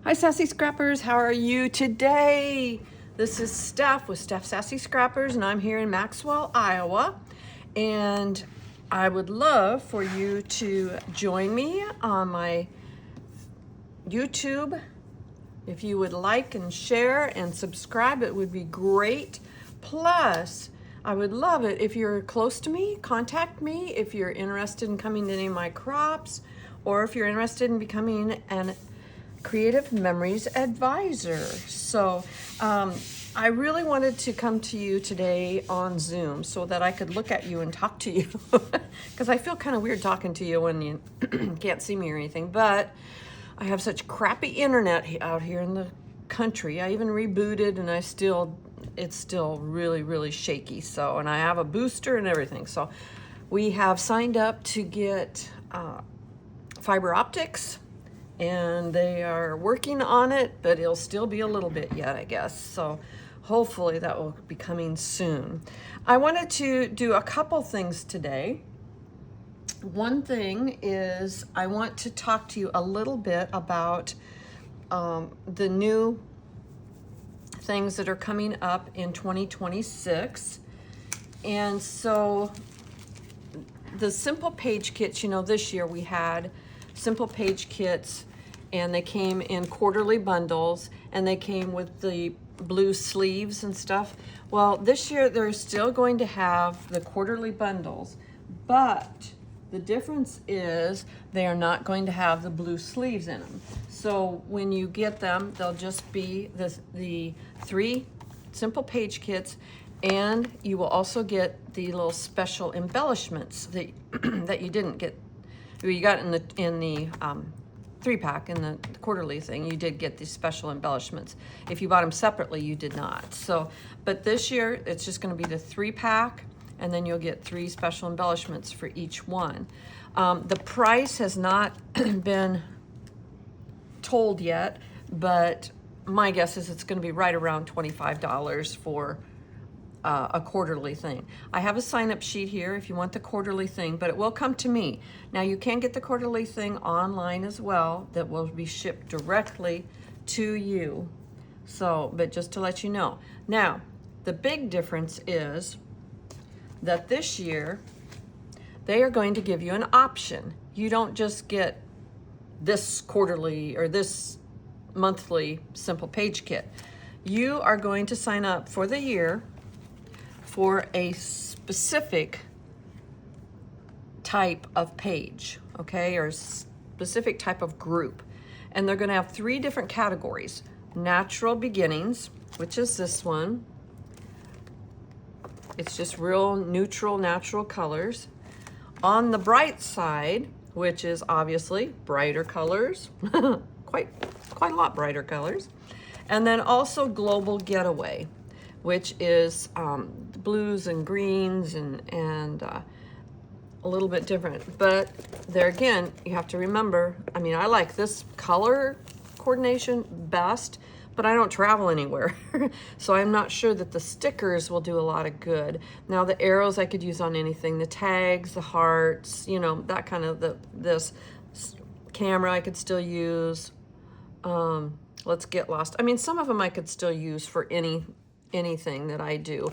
Hi Sassy Scrappers, how are you today? This is Steph with Stephssassyscrappers, and I'm here in Maxwell, Iowa. And I would love for you to join me on my YouTube. If you would like and share and subscribe, it would be great. Plus, I would love it if you're close to me, contact me if you're interested in coming to any of my crops, or if you're interested in becoming an Creative Memories Advisor. So I really wanted to come to you today on Zoom so that I could look at you and talk to you because I feel kind of weird talking to you when you can't see me or anything, but I have such crappy internet out here in the country. I even rebooted and it's still really shaky. So, and I have a booster and everything. So we have signed up to get fiber optics, and they are working on it, but it'll still be a little bit yet, I guess. So hopefully that will be coming soon. I wanted to do a couple things today. One thing is I want to talk to you a little bit about the new things that are coming up in 2026. And so the simple page kits, this year we had simple page kits, and they came in quarterly bundles, and they came with the blue sleeves and stuff. Well, this year they're still going to have the quarterly bundles, but the difference is they are not going to have the blue sleeves in them. So when you get them, they'll just be the 3 simple page kits, and you will also get the little special embellishments that that you didn't get. You got in the 3-pack, in the quarterly thing, you did get these special embellishments. If you bought them separately, you did not. So, but this year it's just going to be the 3-pack, and then you'll get 3 special embellishments for each one. The price has not been told yet, but my guess is it's going to be right around $25 for a quarterly thing. I have a sign-up sheet here if you want the quarterly thing, but it will come to me. Now you can get the quarterly thing online as well, that will be shipped directly to you. So, but just to let you know. Now, the big difference is that this year they are going to give you an option. You don't just get this quarterly or this monthly simple page kit. You are going to sign up for the year for a specific type of page, okay, or specific type of group. And they're going to have 3 different categories. Natural beginnings, which is this one. It's just real neutral, natural colors. On the bright side, which is obviously brighter colors, quite a lot brighter colors. And then also global getaway, which is blues and greens and a little bit different. But there again, you have to remember, I like this color coordination best, but I don't travel anywhere. So I'm not sure that the stickers will do a lot of good. Now the arrows I could use on anything, the tags, the hearts, that kind of this camera I could still use. Let's get lost. Some of them I could still use for anything that I do,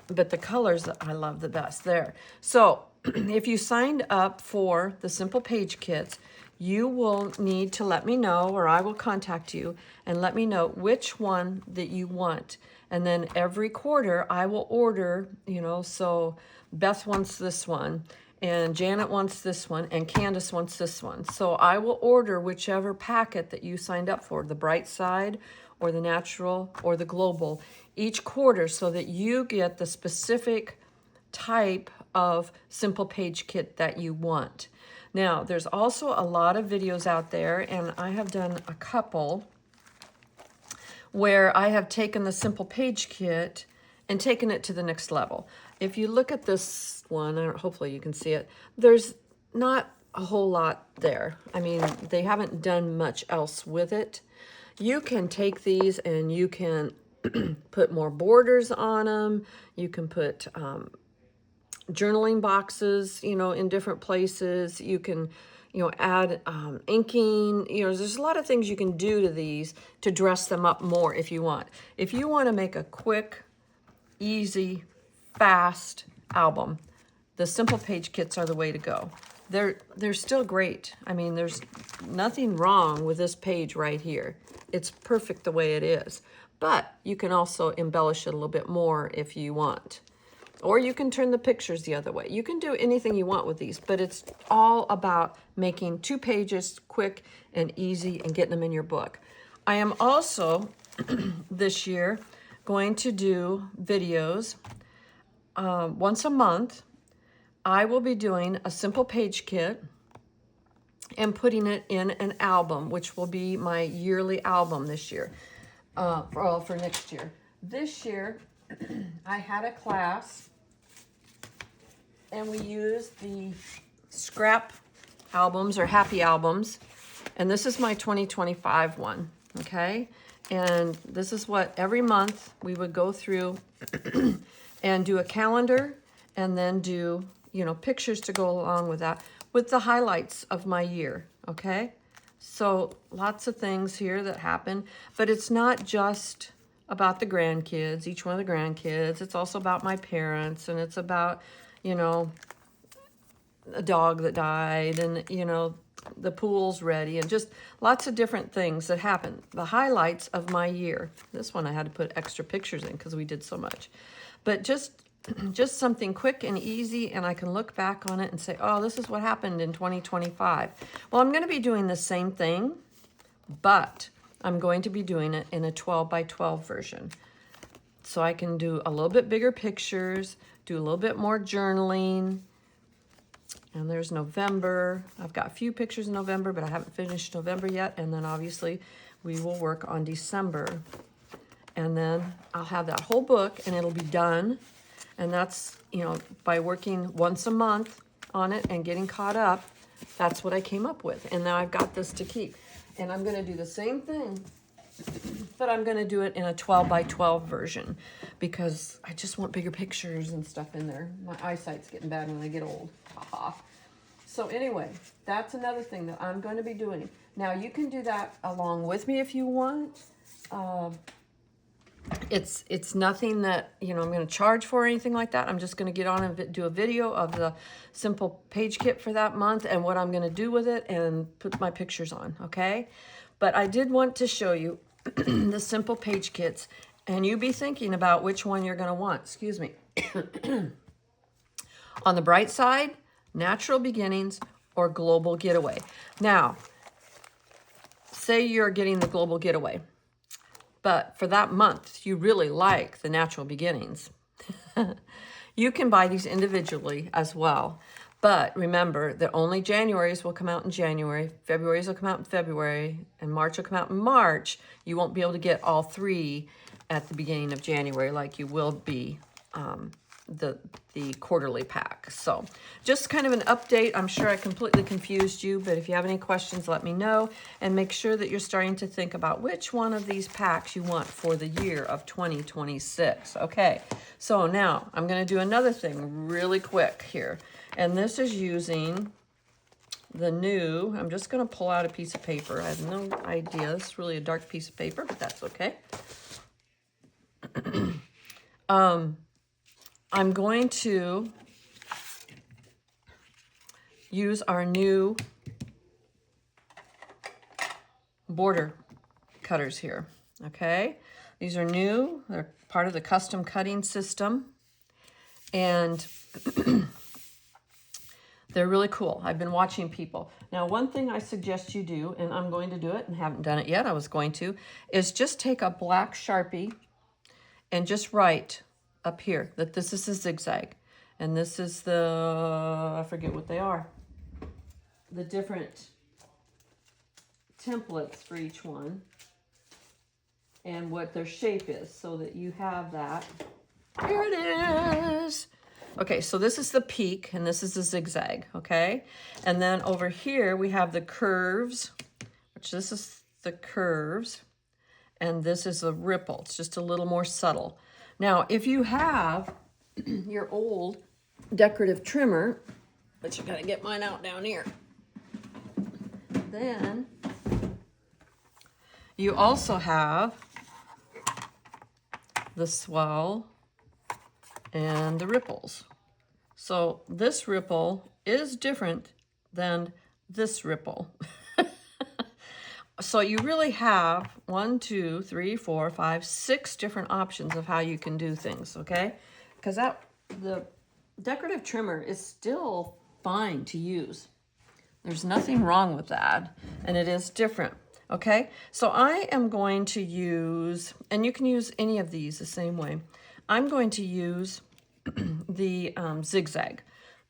but the colors that I love the best there. So if you signed up for the simple page kits, you will need to let me know, or I will contact you and let me know which one that you want. And then every quarter I will order, so Beth wants this one, and Janet wants this one, and Candace wants this one. So I will order whichever packet that you signed up for, the bright side or the natural or the global, each quarter, so that you get the specific type of simple page kit that you want. Now, there's also a lot of videos out there, and I have done a couple where I have taken the simple page kit and taken it to the next level. If you look at this one, hopefully you can see it, there's not a whole lot there. They haven't done much else with it. You can take these and you can put more borders on them. You can put journaling boxes, in different places. You can add inking. There's a lot of things you can do to these to dress them up more if you want. If you want to make a quick, easy, fast album, the simple page kits are the way to go. They're still great. I mean, there's nothing wrong with this page right here. It's perfect the way it is. But you can also embellish it a little bit more if you want. Or you can turn the pictures the other way. You can do anything you want with these, but it's all about making 2 pages quick and easy and getting them in your book. I am also, this year, going to do videos once a month. I will be doing a simple page kit and putting it in an album, which will be my yearly album this year, for next year. This year, I had a class, and we used the scrap albums or happy albums, and this is my 2025 one, okay? And this is what every month we would go through and do a calendar, and then do, pictures to go along with that, with the highlights of my year, okay? So lots of things here that happen, but it's not just about the grandkids, each one of the grandkids. It's also about my parents, and it's about, a dog that died, and, the pool's ready, and just lots of different things that happen. The highlights of my year. This one I had to put extra pictures in because we did so much. But just something quick and easy, and I can look back on it and say, oh, this is what happened in 2025. Well, I'm going to be doing the same thing, but I'm going to be doing it in a 12 by 12 version. So I can do a little bit bigger pictures, do a little bit more journaling. And there's November. I've got a few pictures in November, but I haven't finished November yet. And then obviously we will work on December. And then I'll have that whole book and it'll be done. And that's, by working once a month on it and getting caught up, that's what I came up with. And now I've got this to keep. And I'm going to do the same thing, but I'm going to do it in a 12 by 12 version because I just want bigger pictures and stuff in there. My eyesight's getting bad when I get old. Ha-ha. So anyway, that's another thing that I'm going to be doing. Now, you can do that along with me if you want. It's nothing that, I'm going to charge for or anything like that. I'm just going to get on and do a video of the simple page kit for that month and what I'm going to do with it and put my pictures on, okay? But I did want to show you the simple page kits, and you be thinking about which one you're going to want. Excuse me. On the bright side, Natural Beginnings or Global Getaway. Now, say you're getting the Global Getaway, but for that month, you really like the Natural Beginnings. You can buy these individually as well. But remember that only January's will come out in January, February's will come out in February, and March will come out in March. You won't be able to get all 3 at the beginning of January like you will be the quarterly pack. So just kind of an update. I'm sure I completely confused you, but if you have any questions, let me know, and make sure that you're starting to think about which one of these packs you want for the year of 2026. Okay, so now I'm going to do another thing really quick here, and this is using the new, I'm just going to pull out a piece of paper. I have no idea. It's really a dark piece of paper, but that's okay. I'm going to use our new border cutters here, okay? These are new. They're part of the custom cutting system, and they're really cool. I've been watching people. Now, one thing I suggest you do, and I'm going to do it and haven't done it yet, I was going to, is just take a black Sharpie and just write up here that this is a zigzag, and this is the, I forget what they are, the different templates for each one and what their shape is, so that you have that. Here it is. Okay, so this is the peak and this is the zigzag, okay? And then over here we have the curves, which this is the curves, and this is the ripple. It's just a little more subtle. Now, if you have your old decorative trimmer, but you gotta get mine out down here. then you also have the swell and the ripples. So this ripple is different than this ripple. So you really have 1, 2, 3, 4, 5, 6 different options of how you can do things, okay? Because the decorative trimmer is still fine to use. There's nothing wrong with that, and it is different, okay? So I am going to use, and you can use any of these the same way. I'm going to use the zigzag.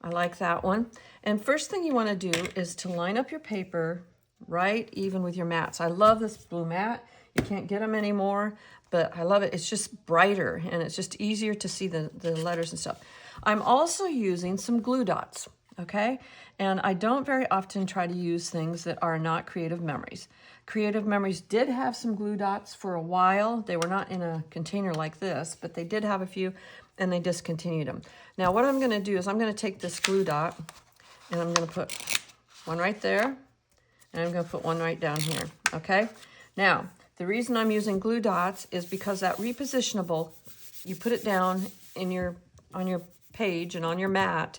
I like that one. And first thing you want to do is to line up your paper right even with your mats. I love this blue mat. You can't get them anymore, but I love it. It's just brighter and it's just easier to see the letters and stuff. I'm also using some glue dots, okay? And I don't very often try to use things that are not Creative Memories. Creative Memories did have some glue dots for a while. They were not in a container like this, but they did have a few and they discontinued them. Now what I'm going to do is I'm going to take this glue dot and I'm going to put one right there. And I'm going to put one right down here, okay? Now, the reason I'm using glue dots is because that repositionable, you put it down on your page and on your mat,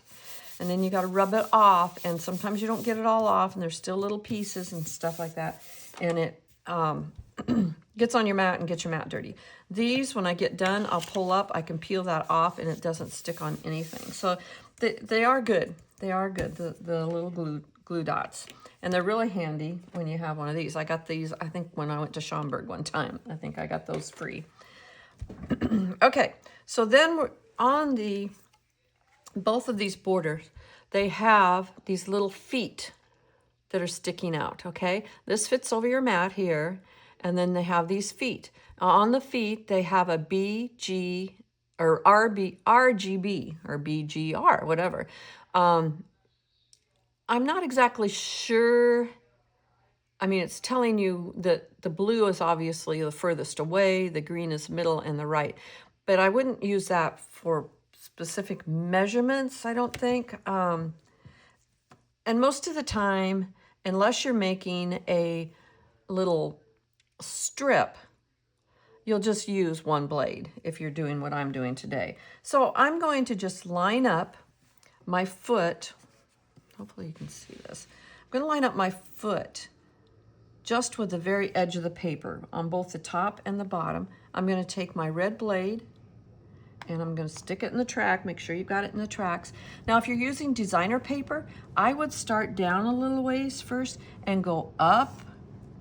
and then you got to rub it off, and sometimes you don't get it all off, and there's still little pieces and stuff like that, and it gets on your mat and gets your mat dirty. These, when I get done, I'll pull up, I can peel that off, and it doesn't stick on anything. So they are good. They are good, the little glue dots. And they're really handy when you have one of these. I got these, I think, when I went to Schaumburg one time. I think I got those free. Okay, so then we're on both of these borders, they have these little feet that are sticking out, okay? This fits over your mat here, and then they have these feet. On the feet, they have a BG, or RGB, or BGR, whatever. I'm not exactly sure. I mean, it's telling you that the blue is obviously the furthest away, the green is middle, and the right. But I wouldn't use that for specific measurements, I don't think. And most of the time, unless you're making a little strip, you'll just use one blade if you're doing what I'm doing today. So I'm going to just line up my foot. Hopefully you can see this. I'm going to line up my foot just with the very edge of the paper on both the top and the bottom. I'm going to take my red blade and I'm going to stick it in the track. Make sure you've got it in the tracks. Now, if you're using designer paper, I would start down a little ways first and go up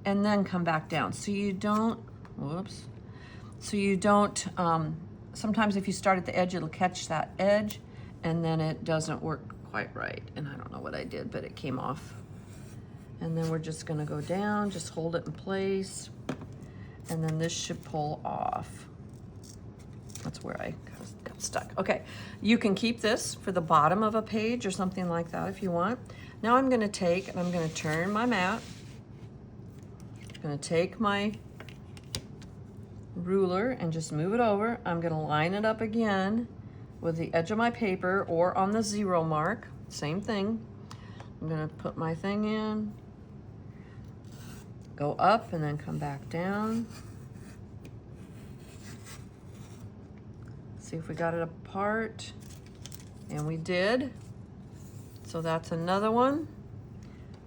and then come back down. So you don't, whoops. So you don't, sometimes if you start at the edge, it'll catch that edge and then it doesn't work quite right. And I don't know what I did, but it came off. And then we're just gonna go down, just hold it in place. And then this should pull off. That's where I got stuck. Okay, you can keep this for the bottom of a page or something like that if you want. Now I'm gonna take and I'm gonna turn my mat. I'm gonna take my ruler and just move it over. I'm gonna line it up again with the edge of my paper or on the 0 mark, same thing. I'm gonna put my thing in, go up and then come back down. See if we got it apart, and we did. So that's another one.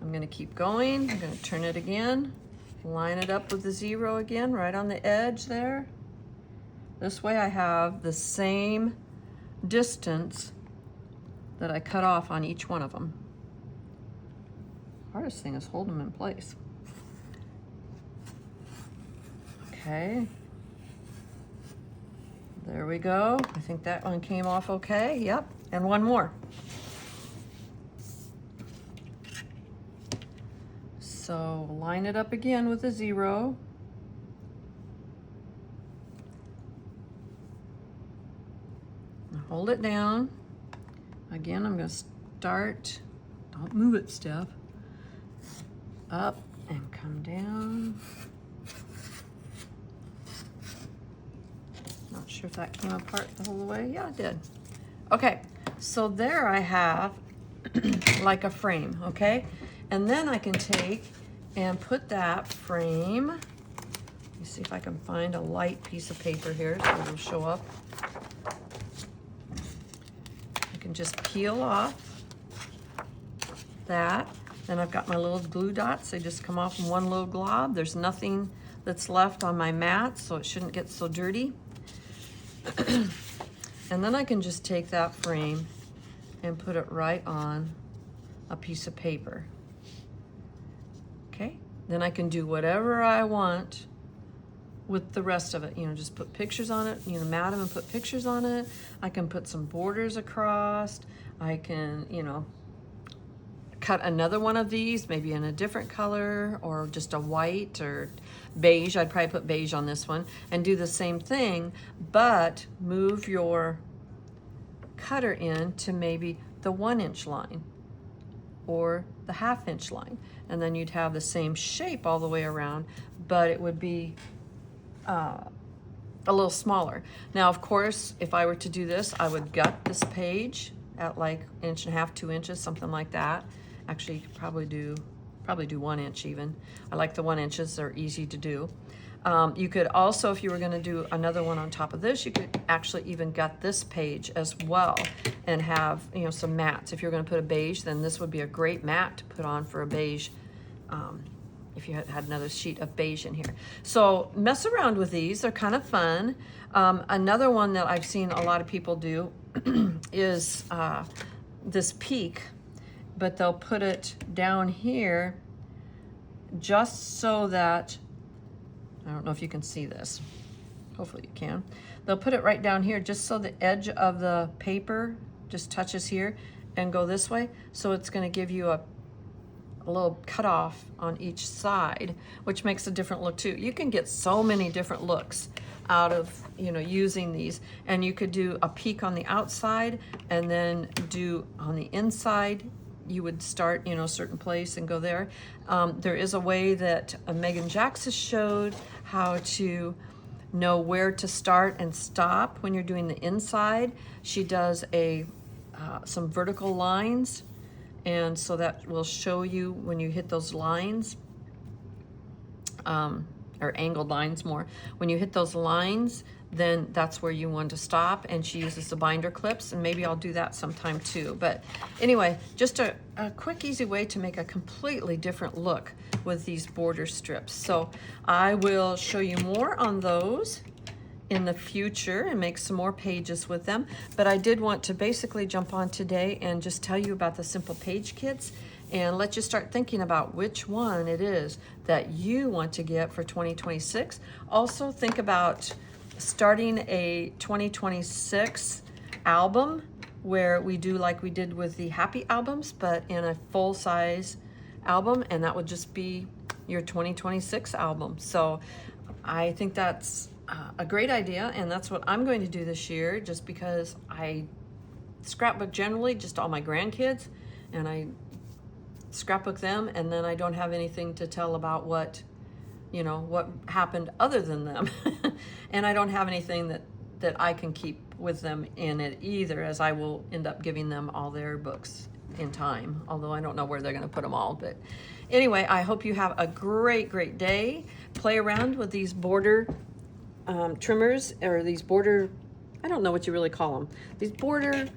I'm gonna keep going, I'm gonna turn it again, line it up with the 0 again, right on the edge there. This way I have the same distance that I cut off on each one of them. Hardest thing is holding them in place. Okay. There we go. I think that one came off okay. Yep. And one more. So line it up again with a 0. Hold it down. Again, I'm going to start. Don't move it, Steph. Up and come down. Not sure if that came apart the whole way. Yeah, it did. Okay, so there I have like a frame, okay? And then I can take and put that frame. Let me see if I can find a light piece of paper here so it'll show up. I can just peel off that. Then I've got my little glue dots. They just come off in one little glob. There's nothing that's left on my mat, so it shouldn't get so dirty. And then I can just take that frame and put it right on a piece of paper. Okay, then I can do whatever I want with the rest of it. You know, just put pictures on it, you know, mat them and put pictures on it. I can put some borders across. I can, you know, cut another one of these, maybe in a different color or just a white or beige. I'd probably put beige on this one and do the same thing, but move your cutter in to maybe the 1-inch line or the 1/2-inch line. And then you'd have the same shape all the way around, but it would be a little smaller. Now, of course, if I were to do this, I would gut this page at like 1.5 inches, 2 inches, something like that. Actually, you could probably do 1 inch even. I like the 1 inches, they're easy to do. You could also, if you were gonna do another one on top of this, you could actually even gut this page as well and have, you know, some mats. If you're gonna put a beige, then this would be a great mat to put on for a beige, if you had another sheet of beige in here. So mess around with these, they're kind of fun. Another one that I've seen a lot of people do is this peak, but they'll put it down here just so that, I don't know if you can see this, hopefully you can. They'll put it right down here just so the edge of the paper just touches here and go this way. So it's gonna give you a little cutoff on each side, which makes a different look too. You can get so many different looks out of, you know, using these. And you could do a peak on the outside and then do on the inside. You would start, you know, a certain place and go there. There is a way that Megan Jackson showed how to know where to start and stop when you're doing the inside. She does some vertical lines, and so that will show you when you hit those lines, or angled lines more. When you hit those lines, then that's where you want to stop, and she uses the binder clips, and maybe I'll do that sometime too. But anyway, just a quick, easy way to make a completely different look with these border strips. So I will show you more on those in the future and make some more pages with them. But I did want to basically jump on today and just tell you about the Simple Page Kits and let you start thinking about which one it is that you want to get for 2026. Also think about starting a 2026 album where we do like we did with the Happy albums, but in a full-size album, and that would just be your 2026 album. So I think that's a great idea, and that's what I'm going to do this year, just because I scrapbook generally just all my grandkids, and I scrapbook them, and then I don't have anything to tell about what, you know, what happened other than them. And I don't have anything that I can keep with them in it either, as I will end up giving them all their books in time, although I don't know where they're going to put them all. But anyway, I hope you have a great day. Play around with these border trimmers, or these border, I don't know what you really call them, these border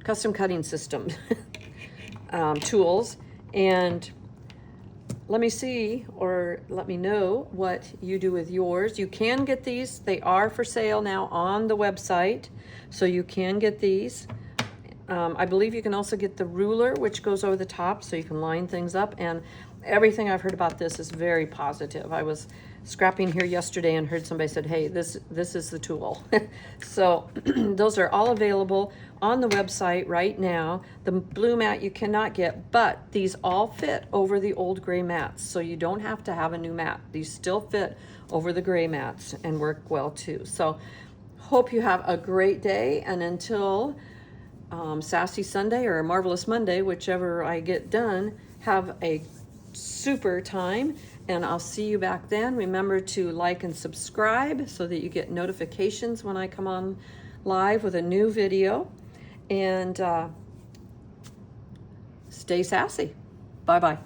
custom cutting system tools, and let me see, or let me know what you do with yours. You can get these. They are for sale now on the website, so you can get these. I believe you can also get the ruler, which goes over the top, so you can line things up. And everything I've heard about this is very positive. I was scrapping here yesterday and heard somebody said, hey, this is the tool. So those are all available on the website right now. The blue mat you cannot get, but these all fit over the old gray mats, so you don't have to have a new mat. These still fit over the gray mats and work well too. So hope you have a great day, and until Sassy Sunday or Marvelous Monday, whichever I get done, have a super time, and I'll see you back then. Remember to like and subscribe so that you get notifications when I come on live with a new video, and stay sassy. Bye-bye.